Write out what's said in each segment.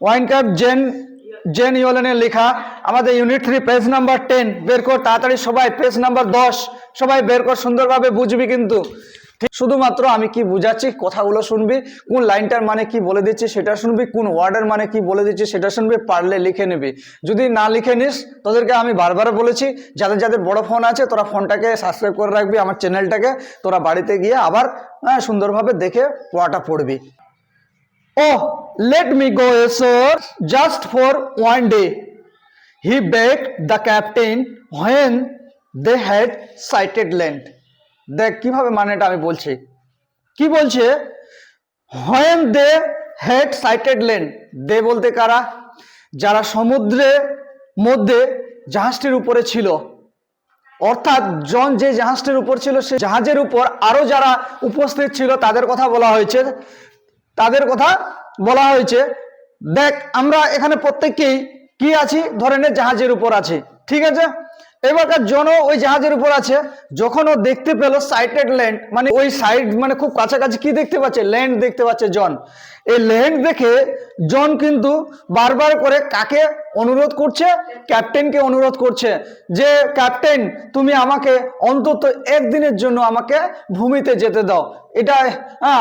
ওয়াইনকাপ gen gen ইয়েলেনের লেখা, আমাদের unit 3 page number 10 বের কর তাড়াতাড়ি সবাই, পেজ নাম্বার 10 সবাই বের কর, সুন্দরভাবে বুঝবি কিন্তু ঠিক। শুধুমাত্র আমি কি বুঝাচ্ছি কথাগুলো শুনবি, কোন লাইনটার মানে কি বলে দিচ্ছি সেটা শুনবি, কোন ওয়ার্ডের মানে কি বলে দিচ্ছি সেটা শুনবি, পারলে লিখে নিবি। যদি না লিখে নিস, তোদেরকে আমি বারবার বলেছি, যাদের যাদের বড় ফোন আছে তোরা ফোনটাকে সাবস্ক্রাইব করে রাখবি, আমার চ্যানেলটাকে, তোরা বাড়িতে গিয়ে আবার সুন্দরভাবে দেখে পড়াটা পড়বি। Oh, let me go ashore just for one day, he begged the captain when they had sighted land. দেখ কিভাবে মানেটা আমি বলছি, কি বলছে, when they had sighted land, দে বলতে কারা, যারা সমুদ্রের মধ্যে জাহাজটির উপরে ছিল, অর্থাৎ জন যে জাহাজটির উপর ছিল সে জাহাজের উপর আরো যারা উপস্থিত ছিল তাদের কথা বলা হয়েছে, তাদের কথা বলা হয়েছে। দেখ আমরা এখানে প্রত্যেককেই কি আছি, ধরে নে জাহাজের উপর আছি, ঠিক আছে। এবারকার জন ওই জাহাজের উপর আছে, যখন ও দেখতে পেল সাইটেড ল্যান্ড, মানে ওই সাইড মানে খুব কাছাকাছি কি দেখতে পাচ্ছে, ল্যান্ড দেখতে পাচ্ছে জন। এই ল্যান্ড দেখে জন কিন্তু বারবার করে কাকে অনুরোধ করছে, ক্যাপ্টেনকে অনুরোধ করছে যে ক্যাপ্টেন তুমি আমাকে অন্তত একদিনের জন্য আমাকে ভূমিতে যেতে দাও, এটা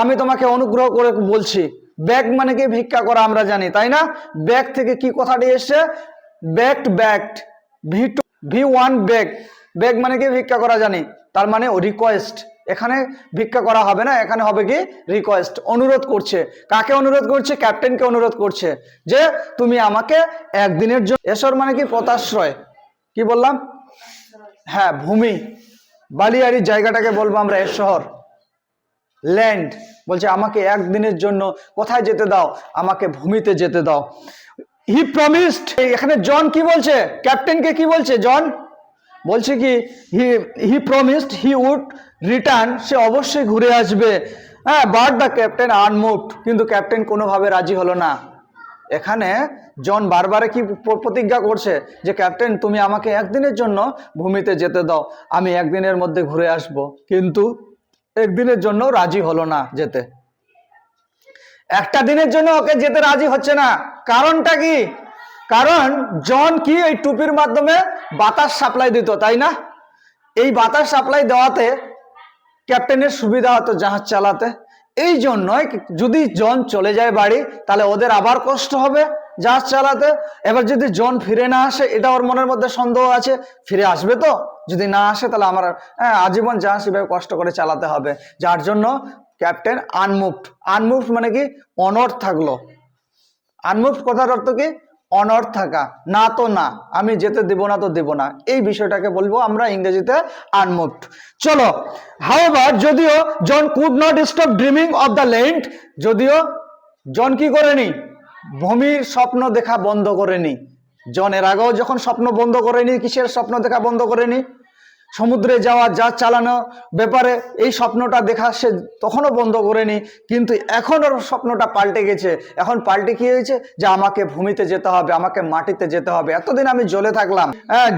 আমি তোমাকে অনুগ্রহ করে বলছি। ব্যাগ মানে কি ভিক্ষা করা আমরা জানি, তাই না। ব্যাগ থেকে কি কথাটি এসছে, backed backed, V1 bag, bag মানে কি ভিক্ষা করা জানি, তার মানে রিকোয়েস্ট। এখানে ভিক্ষা করা হবে না, এখানে হবে কি রিকোয়েস্ট, অনুরোধ করছে। কাকে অনুরোধ করছে, ক্যাপ্টেনকে অনুরোধ করছে যে তুমি আমাকে একদিনের জন্য, এসর মানে কি পতাশ্রয়, কি বললাম, হ্যাঁ ভূমি, বালিয়াড়ি জায়গাটাকে বলবো আমরা এর শহর, ল্যান্ড, বলছে আমাকে একদিনের জন্য কোথায় যেতে দাও, আমাকে ভূমিতে যেতে দাও। হি প্রমিসড, এখানে জন কি বলছে, ক্যাপ্টেনকে কি বলছে, জন বলছে কি হি প্রমিসড হি উড রিটার্ন, সে অবশ্যই ঘুরে আসবে, হ্যাঁ, বাট দ্য ক্যাপ্টেন আনমুভড, কিন্তু ক্যাপ্টেন কোনোভাবে রাজি হলো না। এখানে জন বারবার কি প্রতিজ্ঞা করছে যে ক্যাপ্টেন তুমি আমাকে একদিনের জন্য ভূমিতে যেতে দাও, আমি একদিনের মধ্যে ঘুরে আসব, কিন্তু একদিনের জন্য রাজি হলো না যেতে। একটা দিনের জন্য ওকে যেতে রাজি হচ্ছে না, কারণটা কি, কারণ জন কি এই টুপির মাধ্যমে বাতাস সাপ্লাই দিত, তাই না। এই বাতাস সাপ্লাই দেওয়াতে ক্যাপ্টেনের সুবিধা হতো জাহাজ চালাতে, এই জন্যই যদি জন চলে যায় বাড়ি তাহলে ওদের আবার কষ্ট হবে জাহাজ চালাতে। এবার যদি জন ফিরে না আসে, এটা ওর মনের মধ্যে সন্দেহ আছে, ফিরে আসবে তো, যদি না আসে তাহলে আমার আজীবন জাহাজ এভাবে কষ্ট করে চালাতে হবে, যার জন্য ক্যাপ্টেন আনমুভড। আনমুভড মানে কি অনড় থাকলো, আনমুভড কথার অর্থ কি অনড় থাকা, না তো না, আমি যেতে দেব না তো দেব না, এই বিষয়টাকে বলবো আমরা ইংরেজিতে আনমুভড। চলো, হাউএভার যদিও John could not stop dreaming of the land, যদিও জন কি করেনি, ভূমির স্বপ্ন দেখা বন্ধ করেনি। জন এর আগেও যখন স্বপ্ন বন্ধ করেনি, কিসের স্বপ্ন দেখা বন্ধ করেনি, সমুদ্রে যাওয়া, জাহাজ চালানো ব্যাপারে এই স্বপ্নটা দেখা সে তখনও বন্ধ করেনি, কিন্তু এখন ওর স্বপ্নটা পাল্টে গেছে। এখন পাল্টে কি হয়েছে, যে আমাকে ভূমিতে যেতে হবে, আমাকে মাটিতে যেতে হবে। এতদিন আমি জলে থাকলাম,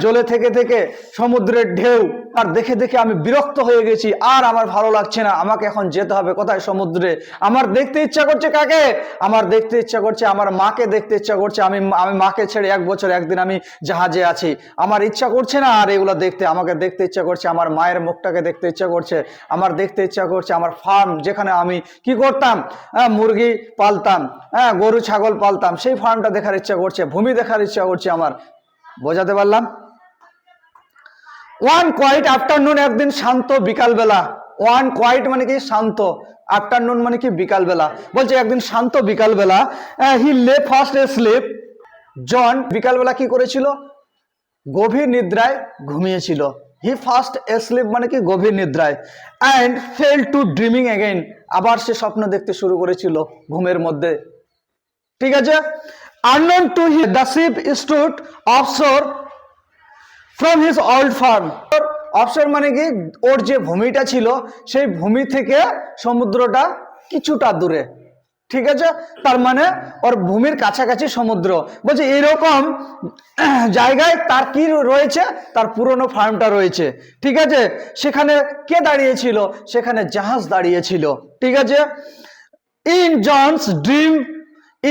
জলে থেকে থেকে সমুদ্রের ঢেউ আর দেখে দেখে আমি বিরক্ত হয়ে গেছি, আর আমার ভালো লাগছে না, আমাকে এখন যেতে হবে কোথায়, সমুদ্রে। আমার দেখতে ইচ্ছা করছে কাকে, আমার দেখতে ইচ্ছা করছে আমার মাকে, দেখতে ইচ্ছা করছে, আমি মাকে ছেড়ে 1 বছর 1 দিন আমি জাহাজে আছি, আমার ইচ্ছা করছে না আর এগুলো দেখতে, আমাকে দেখতে ইচ্ছা করছে আমার মায়ের মুখটাকে দেখতে ইচ্ছা করছে, আমার দেখতে ইচ্ছা করছে আমার ফার্ম, যেখানে আমি কি করতাম, মুরগি পালতাম, গরু ছাগল পালতাম, সেই ফার্মটা দেখার ইচ্ছা করছে, ভূমি দেখার ইচ্ছা করছে আমার। বোঝাতে পারলাম। ওয়ান কোয়াইট আফটারনুন, একদিন শান্ত বিকালবেলা, ওয়ান কোয়াইট মানে কি শান্ত, আফটারনুন মানে কি বিকালবেলা, বলছে একদিন শান্ত বিকালবেলা, হি লে ফাস্ট স্লিপ, জন বিকালবেলা কি করেছিল, গভীর নিদ্রায় ঘুমিয়েছিল। হি ফাস্ট স্লিপ মানে কি গভীর নিদ্রায়, and fell to dreaming again, আবার সে স্বপ্ন দেখতে শুরু করেছিল ঘুমের মধ্যে, ঠিক আছে। Unknown two he the ship stood offshore from his old farm, offshore মানে কি ওর যে ভূমিটা ছিল সেই ভূমি থেকে সমুদ্রটা কিছুটা দূরে, ঠিক আছে, তার মানে ওর ভূমির কাছাকাছি সমুদ্র। বলছে এরকম জায়গায় তার কি রয়েছে, তার পুরনো ফার্মটা রয়েছে, ঠিক আছে। সেখানে কে দাঁড়িয়েছিল, সেখানে জাহাজ দাঁড়িয়েছিল, ঠিক আছে। In John's dream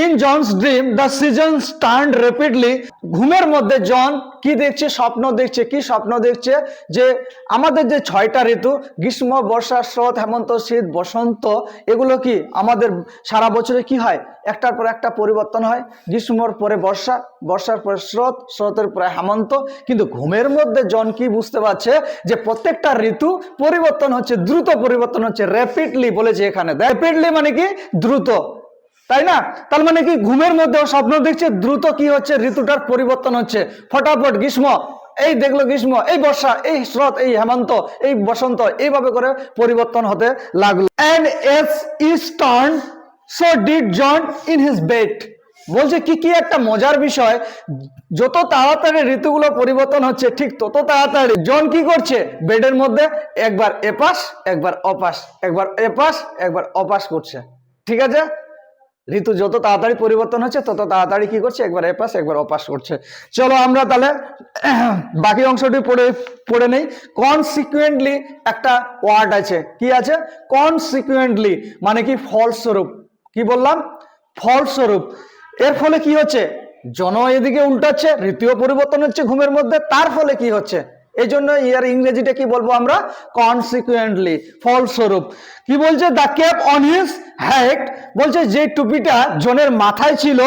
in John's dream the seasons turned rapidly. ঘুমের মধ্যে জন কি দেখছে? স্বপ্ন দেখছে। কি স্বপ্ন দেখছে? যে আমাদের যে 6টা ঋতু, গ্রীষ্ম, বর্ষা, শরৎ, হেমন্ত, শীত, বসন্ত, এগুলো কি আমাদের সারা বছরে কি হয়? একটার পর একটা পরিবর্তন হয়। গ্রীষ্মর পরে বর্ষা, বর্ষার পরে শরৎ, শরতের পরে হেমন্ত। কিন্তু ঘুমের মধ্যে জন কি বুঝতে পারছে? যে প্রত্যেকটা ঋতু পরিবর্তন হচ্ছে, দ্রুত পরিবর্তন হচ্ছে, র্যাপিডলি বলেছে এখানে। র্যাপিডলি মানে কি? দ্রুত, তাই না? তার মানে কি ঘুমের মধ্যেও স্বপ্ন দেখছে, দ্রুত কি হচ্ছে? ঋতুটার পরিবর্তন হচ্ছে। ফটাফট গ্রীষ্ম, এই দেখলো গ্রীষ্ম, এই বর্ষা, এই শরৎ, এই হেমন্ত, এই বসন্ত, এইভাবে করে পরিবর্তন হতে লাগলো। And as is turn so did John in his bed. বলছে কি কি একটা মজার বিষয়, যত তাড়াতাড়ি ঋতুগুলো পরিবর্তন হচ্ছে, ঠিক তত তাড়াতাড়ি জন কি করছে? বেডের মধ্যে একবার এপাশ একবার অপাশ, একবার এপাশ একবার অপাশ করছে। ঠিক আছে? ঋতু যত তাড়াতাড়ি পরিবর্তন হচ্ছে তত তাড়াতাড়ি কি করছে? একবার এপাশ একবার অপাশ করছে। চলো আমরা তাহলে বাকি অংশটি পড়ে নেই। কনসিকুয়েন্টলি একটা ওয়ার্ড আছে। কি আছে? কনসিকুয়েন্টলি মানে কি? ফলস্বরূপ। কি বললাম? ফলস্বরূপ। এর ফলে কি হচ্ছে? জন এদিকে উল্টাচ্ছে, ঋতুও পরিবর্তন হচ্ছে ঘুমের মধ্যে। তার ফলে কি হচ্ছে? এই জন্য ইয়ার ইংরেজিটা কি বলবো আমরা? কনসিকুয়েন্টলি, ফলস্বরূপ। কি বলছে? The cap on his head, বলছে যে টুপিটা জনের মাথায় ছিল,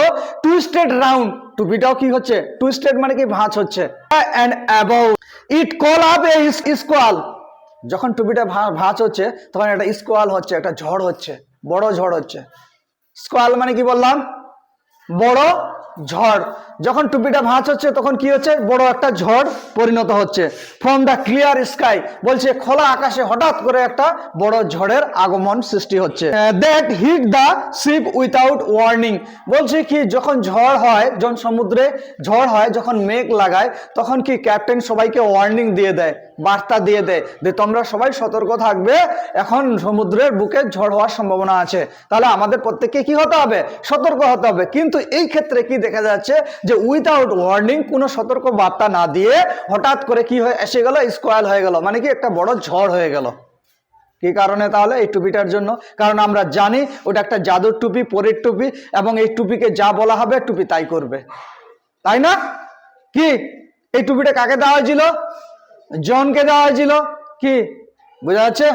টুইস্টেড রাউন্ড, টুপিটাও কি হচ্ছে? টুইস্টেড মানে কি? ভাঁজ হচ্ছে। And about it call up a squall. যখন টুপিটা ভাঁজ হচ্ছে তখন একটা স্কোয়াল হচ্ছে, একটা ঝড় হচ্ছে, বড় ঝড় হচ্ছে। স্কোয়াল মানে কি বললাম? বড় ঝড়। যখন টুপিটা ভাঁজ হচ্ছে তখন কি হচ্ছে? বড় একটা ঝড় পরিণত হচ্ছে। ফ্রম দ্য ক্লিয়ার স্কাই, বলছে খোলা আকাশে হঠাৎ করে একটা বড় ঝড়ের আগমন সৃষ্টি হচ্ছে। That hit the ship without warning, বলছে কি যখন ঝড় হয়, যখন সমুদ্রে ঝড় হয়, যখন মেঘ লাগায়, তখন কি ক্যাপ্টেন সবাইকে ওয়ার্নিং দিয়ে দেয়, বার্তা দিয়ে দেয় যে তোমরা সবাই সতর্ক থাকবে, এখন সমুদ্রের বুকে ঝড় হওয়ার সম্ভাবনা আছে। তাহলে আমাদের প্রত্যেককে কি হতে হবে? সতর্ক হতে হবে। কিন্তু এই ক্ষেত্রে কি দেখা যাচ্ছে? যে উইথাউট ওয়ার্নিং, কোনো সতর্ক বার্তা না দিয়ে হঠাৎ করে কি হয়ে এসে গেল? স্কোয়াল হয়ে গেল, মানে কি একটা বড় ঝড় হয়ে গেল। কি কারণে? তাহলে এই টুপিটার জন্য। কারণ আমরা জানি ওটা একটা জাদুর টুপি, পরীর টুপি, এবং এই টুপিকে যা বলা হবে টুপি তাই করবে, তাই না? কি এই টুপিটা কাকে দেওয়া হয়েছিল? জনকে দেওয়া হয়েছিল। কি বোঝা যাচ্ছে?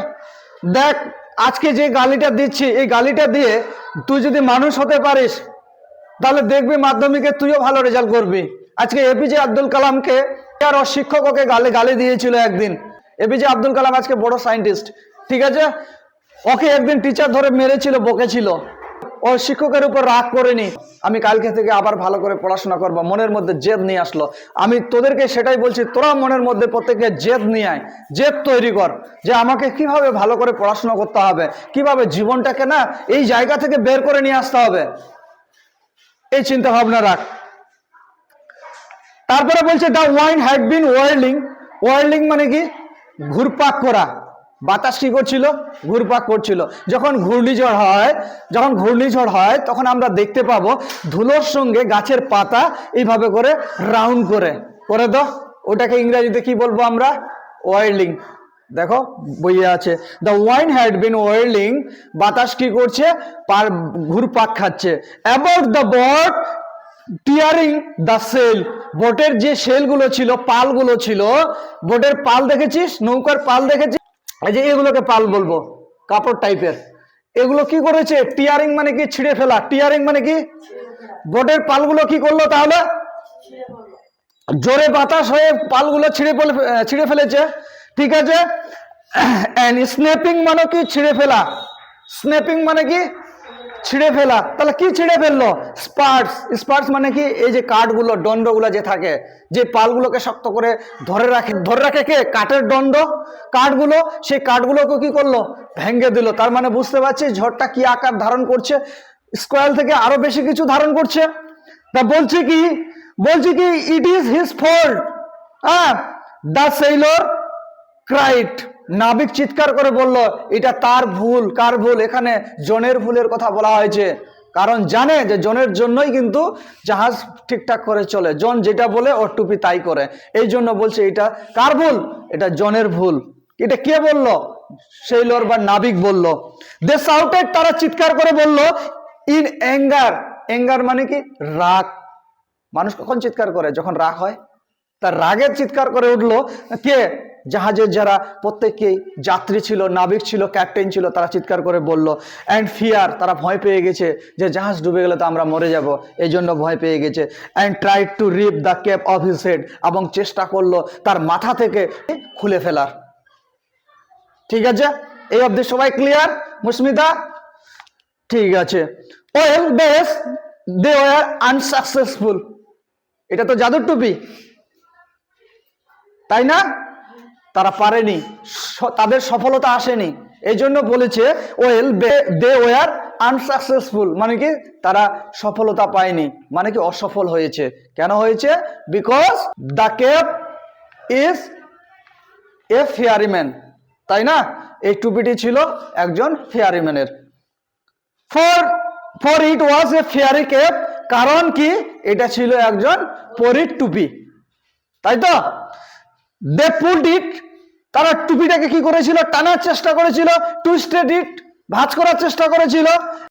দেখ, আজকে যে গালিটা দিচ্ছি, এই গালিটা দিয়ে তুই যদি মানুষ হতে পারিস তাহলে দেখবি মাধ্যমিকে তুইও ভালো রেজাল্ট করবি। আজকে এপিজে আব্দুল কালামকে আর ওর শিক্ষক ওকে গালি দিয়েছিল একদিন। এপিজে আব্দুল কালাম আজকে বড় সায়েন্টিস্ট, ঠিক আছে? ওকে একদিন টিচার ধরে মেরেছিল, বকেছিল। ওর শিক্ষকের উপর রাগ করেনি, আমি কালকে থেকে আবার ভালো করে পড়াশোনা করবো, মনের মধ্যে জেদ নিয়ে আসলো। আমি তোদেরকে সেটাই বলছি, তোরা মনের মধ্যে প্রত্যেকে জেদ নিয়ে আয়, জেদ তৈরি কর যে আমাকে কিভাবে ভালো করে পড়াশোনা করতে হবে, কিভাবে জীবনটাকে না এই জায়গা থেকে বের করে নিয়ে আসতে হবে, এই চিন্তা ভাবনা রাখ। তারপরে বলছে দ্য ওয়াইন হ্যাড বিন ওয়ার্লিং। ওয়ার্লিং মানে কি? ঘুরপাক করা। বাতাস কি করছিল? ঘুরপাক করছিল। যখন ঘূর্ণিঝড় হয় তখন আমরা দেখতে পাবো ধুলোর সঙ্গে গাছের পাতা এইভাবে করে রাউন্ড করে দাও, ওটাকে ইংরেজিতে কি বলবো আমরা? ওয়ার্লিং। দেখো বইয়ে আছে, the wind had been whirling, বাতাস কি করছে? ঘুরপাক খাচ্ছে। About the boat tearing the sail, বোটের যে সেলগুলো ছিল, পালগুলো ছিল, বোটের পাল দেখেছিস? নৌকার পাল দেখেছিস? এই যে এগুলোকে পাল বলবো, কাপড় টাইপের। এগুলো কি করেছে? টিয়ারিং মানে কি? ছিঁড়ে ফেলা। টিয়ারিং মানে কি? বোটের পালগুলো কি করলো? তাহলে জোরে বাতাস হয়ে পালগুলো ছিঁড়ে ফেলেছে, ঠিক আছে? এন্ড স্ন্যাপিং মানে কি? ছিঁড়ে ফেলা। স্ন্যাপিং মানে কি? ছিঁড়ে ফেলা। তাহলে কি ছিঁড়ে ফেললো? স্পার্টস। স্পার্টস মানে কি? এই যে কাঠগুলো, দণ্ডগুলো যে থাকে, যে পালগুলোকে শক্ত করে ধরে রাখে কে? কাঠের দণ্ড, কাঠগুলো, সেই কাঠগুলোকে কি করলো? ভেঙে দিল। তার মানে বুঝতে পারছি ঝড়টা কি আকার ধারণ করছে? স্কোয়াল থেকে আরো বেশি কিছু ধারণ করছে। তা বলছি কি it is his fault. The sailor cried, নাবিক চিৎকার করে বলল এটা তার ভুল। কার ভুল? এখানে জনের ভুলের কথা বলা হয়েছে, কারণ জানে যে জনের জন্যই কিন্তু জাহাজ ঠিকঠাক করে চলে। জন যেটা বলে ওর টুপি তাই করে, এই জন্য বলছে এটা কার ভুল? এটা জনের ভুল। এটা কে বলল? সেইলর বা নাবিক বলল। দে শাউটেড, তারা চিৎকার করে বলল, ইন অ্যাঙ্গার। অ্যাঙ্গার মানে কি রাগ। মানুষ কখন চিৎকার করে? যখন রাগ হয়। তার রাগের চিৎকার করে উঠলো কে? জাহাজের যারা প্রত্যেককেই যাত্রী ছিল, নাবিক ছিল, ক্যাপ্টেন ছিল, তারা চিৎকার করে বলল। অ্যান্ড ফিয়ার, তারা ভয় পেয়ে গেছে যে জাহাজ ডুবে গেলে তো আমরা মরে যাব, এই জন্য ভয় পেয়ে গেছে। And try to rip the cap off his head, এবং চেষ্টা করলো তার মাথা থেকে খুলে ফেলার। ঠিক আছে, এই অবধি সবাই ক্লিয়ার? মুস্মিতা ঠিক আছে। Well base they were unsuccessful, এটা তো জাদুর টুপি, তাই না? তারা পারেনি, তাদের সফলতা আসেনি, এই জন্য বলেছে ওয়েল দে ওয়ার আনসাকসেসফুল, মানে কি তারা সফলতা পায়নি, মানে কি অসফল হয়েছে। কেন হয়েছে? Because the cap is a fairyman, তাই না? এই টুপিটি ছিল একজন ফেয়ারিম্যানের। For it was a fairy cap, কারণ কি এটা ছিল একজন পরীর টুপি, তাই তো? দে পুলড ইট, তারা টুপিটাকে কি করেছিল? টানার চেষ্টা করেছিল, টুইস্টেড ইট, ভাঁজ করার চেষ্টা করেছিল।